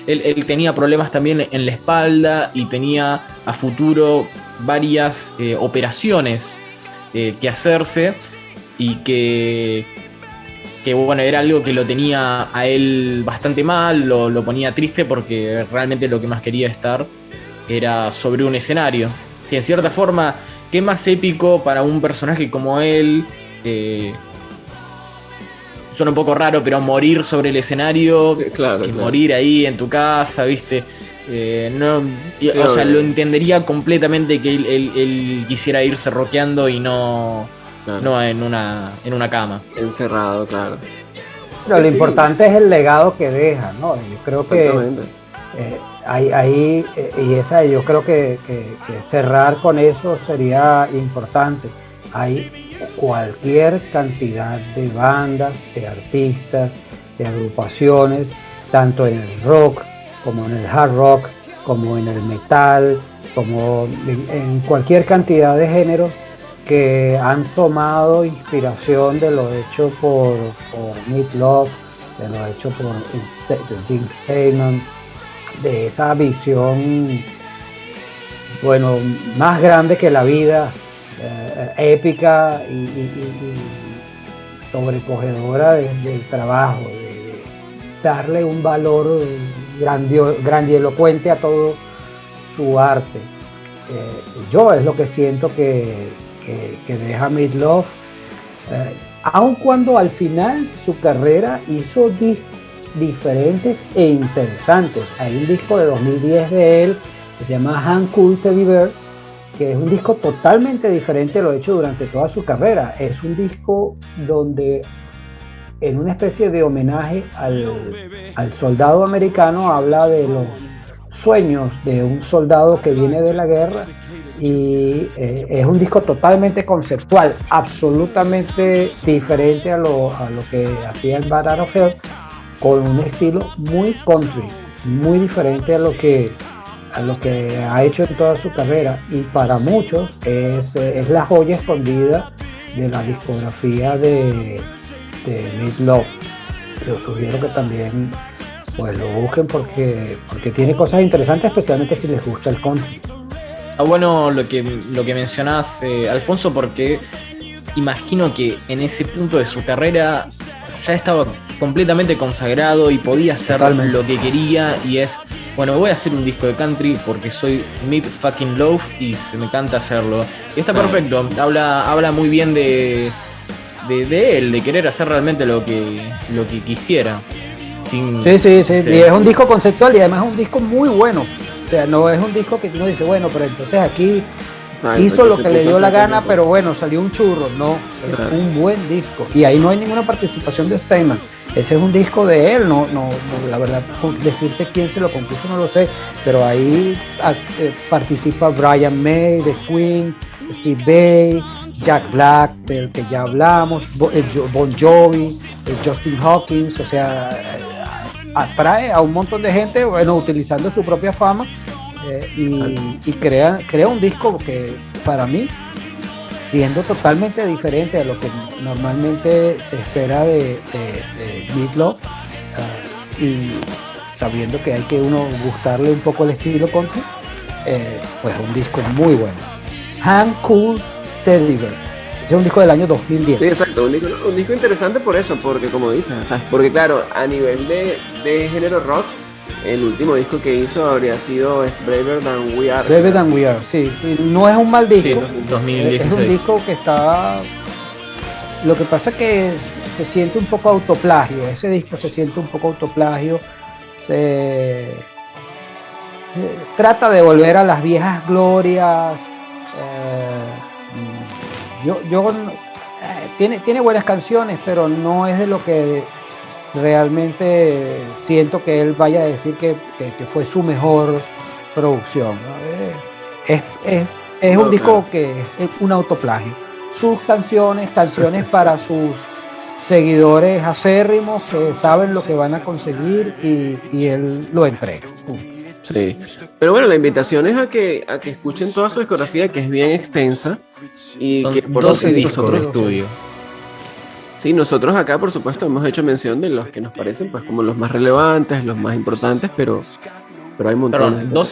S4: él tenía problemas también en la espalda y tenía a futuro varias operaciones que hacerse, y que bueno, era algo que lo tenía a él bastante mal, lo ponía triste, porque realmente lo que más quería estar era sobre un escenario. Que en cierta forma, ¿qué más épico para un personaje como él? Suena un poco raro, pero morir sobre el escenario,
S2: claro.
S4: Morir ahí en tu casa, ¿viste? O sea, lo entendería completamente que él quisiera irse rockeando y no en una cama.
S2: Encerrado, claro.
S3: Pero lo importante es el legado que deja, ¿no? Yo creo que yo creo que cerrar con eso sería importante. Hay cualquier cantidad de bandas, de artistas, de agrupaciones, tanto en el rock como en el hard rock, como en el metal, como en cualquier cantidad de géneros, que han tomado inspiración de lo hecho por Meat Loaf, de lo hecho por Jim Steinman, de esa visión, bueno, más grande que la vida, épica y sobrecogedora del trabajo, de darle un valor grandilocuente a todo su arte. Yo es lo que siento que deja Meat Loaf, aun cuando al final su carrera hizo discos diferentes e interesantes. Hay un disco de 2010 de él que se llama Han Cool Teddy Bear, que es un disco totalmente diferente de lo hecho durante toda su carrera. Es un disco donde, en una especie de homenaje al soldado americano, habla de los sueños de un soldado que viene de la guerra, y es un disco totalmente conceptual, absolutamente diferente a lo que hacía el Bat Out of Hell, con un estilo muy country, muy diferente a lo que ha hecho en toda su carrera, y para muchos es la joya escondida de la discografía de Meat Loaf. Yo sugiero que también pues lo busquen porque tiene cosas interesantes, especialmente si les gusta el country.
S4: Bueno, lo que mencionás, Alfonso, porque imagino que en ese punto de su carrera ya estaba completamente consagrado y podía hacer lo que quería, y bueno, voy a hacer un disco de country porque soy Meat fucking Loaf y se me encanta hacerlo. Y está perfecto, habla muy bien de él, de querer hacer realmente lo que quisiera. Sí. Y
S3: es un disco conceptual, y además es un disco muy bueno. O sea, no es un disco que uno dice, bueno, pero entonces aquí hizo lo que le dio la gana, pero bueno, salió un churro. No, es un buen disco. Y ahí no hay ninguna participación de Steinman. Ese es un disco de él, no, la verdad, decirte quién se lo compuso no lo sé, pero ahí participa Brian May de Queen, Steve Vai, Jack Black, del que ya hablamos, Bon Jovi, Justin Hawkins. O sea, atrae a un montón de gente, bueno, utilizando su propia fama, y crea un disco que, para mí, siendo totalmente diferente a lo que normalmente se espera de Meat Loaf, y sabiendo que hay que uno gustarle un poco el estilo country, pues un disco muy bueno. Han Cool Teddy Bear. Es un disco del año 2010.
S2: Sí, exacto, un disco interesante por eso, porque como dices, o sea, porque claro, a nivel de género rock, el último disco que hizo habría sido Braver Than We Are.
S3: Braver Than We Are, sí. No es un mal disco.
S4: Sí, 2016.
S3: Es un disco que está... Lo que pasa es que se siente un poco autoplagio. Ese disco se siente un poco autoplagio. trata de volver a las viejas glorias. Tiene buenas canciones, pero no es de lo que realmente siento que él vaya a decir que fue su mejor producción. Es un disco que es un autoplagio. Sus canciones para sus seguidores acérrimos que saben lo que van a conseguir y él lo entrega.
S2: Sí, pero bueno, la invitación es a que escuchen toda su discografía, que es bien extensa y
S4: son
S2: que por
S4: 12 discos
S2: nosotros,
S4: de estudio.
S2: Sí, nosotros acá por supuesto hemos hecho mención de los que nos parecen pues como los más relevantes, los más importantes, pero hay montones.
S4: Perdón,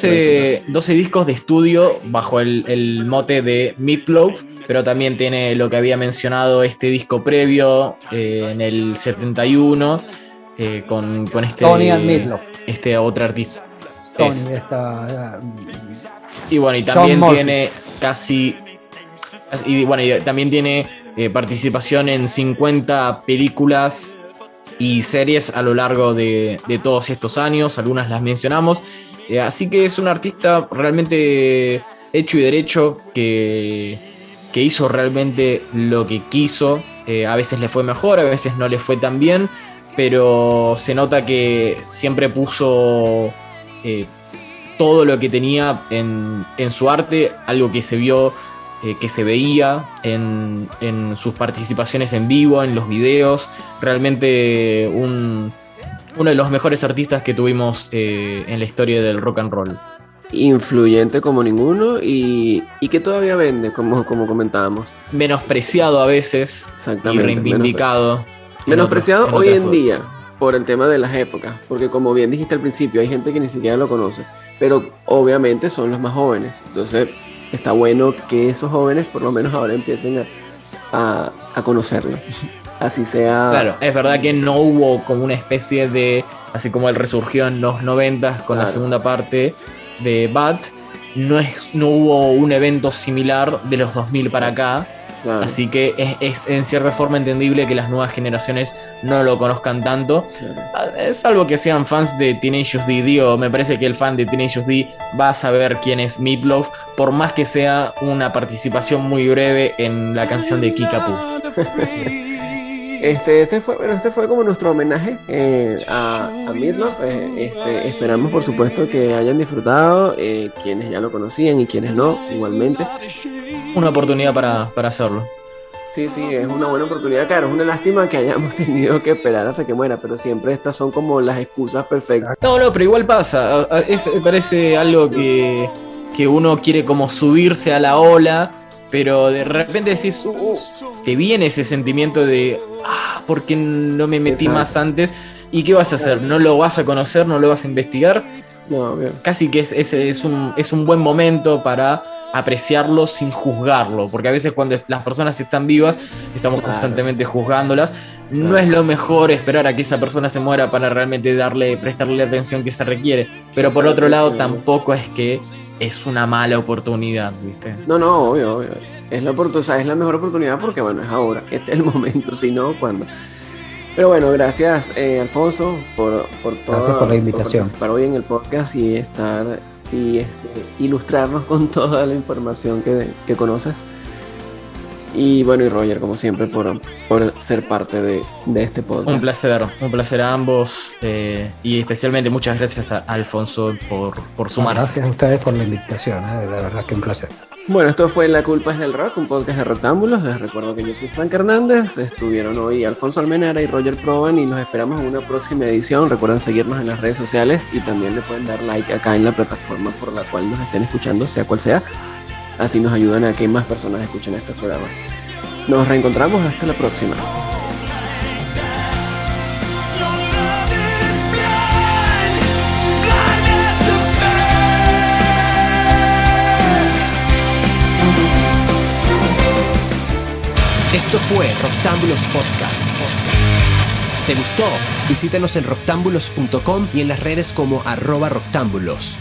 S4: 12 discos de estudio bajo el mote de Meatloaf, pero también tiene lo que había mencionado este disco previo en el 71 con este
S3: Tony and Meatloaf.
S4: Este otro artista.
S3: Tony
S4: y bueno, y también tiene también tiene participación en 50 películas y series a lo largo de todos estos años, algunas las mencionamos, así que es un artista realmente hecho y derecho que hizo realmente lo que quiso. A veces le fue mejor, a veces no le fue tan bien, pero se nota que siempre puso todo lo que tenía en su arte, algo que se vio, que se veía en sus participaciones en vivo, en los videos. Realmente uno de los mejores artistas que tuvimos en la historia del rock and roll.
S2: Influyente como ninguno y que todavía vende, como comentábamos.
S4: Menospreciado a veces.
S2: Exactamente,
S4: y reivindicado.
S2: Menospreciado hoy en día por el tema de las épocas, porque como bien dijiste al principio, hay gente que ni siquiera lo conoce, pero obviamente son los más jóvenes. Entonces está bueno que esos jóvenes por lo menos ahora empiecen a conocerlo. Así sea.
S4: Claro, es verdad que no hubo como una especie de, así como él resurgió en los 90 con la segunda parte de Bad, no hubo un evento similar de los 2000 para acá. Claro. Así que es en cierta forma entendible que las nuevas generaciones no lo conozcan tanto. Claro. Salvo que sean fans de Tenacious D. Digo, me parece que el fan de Tenacious D va a saber quién es Meatloaf, por más que sea una participación muy breve en la canción de Kickapoo.
S2: Este fue como nuestro homenaje a Meatloaf. Esperamos por supuesto que hayan disfrutado, quienes ya lo conocían y quienes no, igualmente.
S4: Una oportunidad para hacerlo.
S2: Sí, es una buena oportunidad. Claro, es una lástima que hayamos tenido que esperar hasta que muera, pero siempre estas son como las excusas perfectas.
S4: No, pero igual pasa. Me parece algo que uno quiere como subirse a la ola, pero de repente decís, te viene ese sentimiento de, ¿por qué no me metí más antes? ¿Y qué vas a hacer? ¿No lo vas a conocer? ¿No lo vas a investigar?
S2: No, bien.
S4: Casi que es un buen momento para apreciarlo sin juzgarlo, porque a veces cuando las personas están vivas estamos constantemente juzgándolas. No es lo mejor esperar a que esa persona se muera para realmente prestarle la atención que se requiere, pero por otro lado tampoco es que es una mala oportunidad, ¿viste?
S2: No, obvio. Es la mejor oportunidad porque bueno, es ahora, este es el momento, si no, ¿cuándo? Pero bueno, gracias Alfonso por
S3: la invitación.
S2: Por participar hoy en el podcast y estar y ilustrarnos con toda la información que conoces. Y bueno, y Roger, como siempre, por ser parte de este podcast.
S4: Un placer a ambos, y especialmente muchas gracias a Alfonso por sumarse.
S3: Gracias a ustedes por la invitación, de verdad que un placer.
S2: Bueno, esto fue La Culpa es del Rock, un podcast de Roctámbulos. Les recuerdo que yo soy Frank Hernández, estuvieron hoy Alfonso Almenara y Roger Proban y los esperamos en una próxima edición. Recuerden seguirnos en las redes sociales y también le pueden dar like acá en la plataforma por la cual nos estén escuchando, sea cual sea. Así nos ayudan a que más personas escuchen estos programas. Nos reencontramos hasta la próxima.
S1: Esto fue Roctámbulos Podcast. ¿Te gustó? Visítanos en roctámbulos.com y en las redes como @roctámbulos.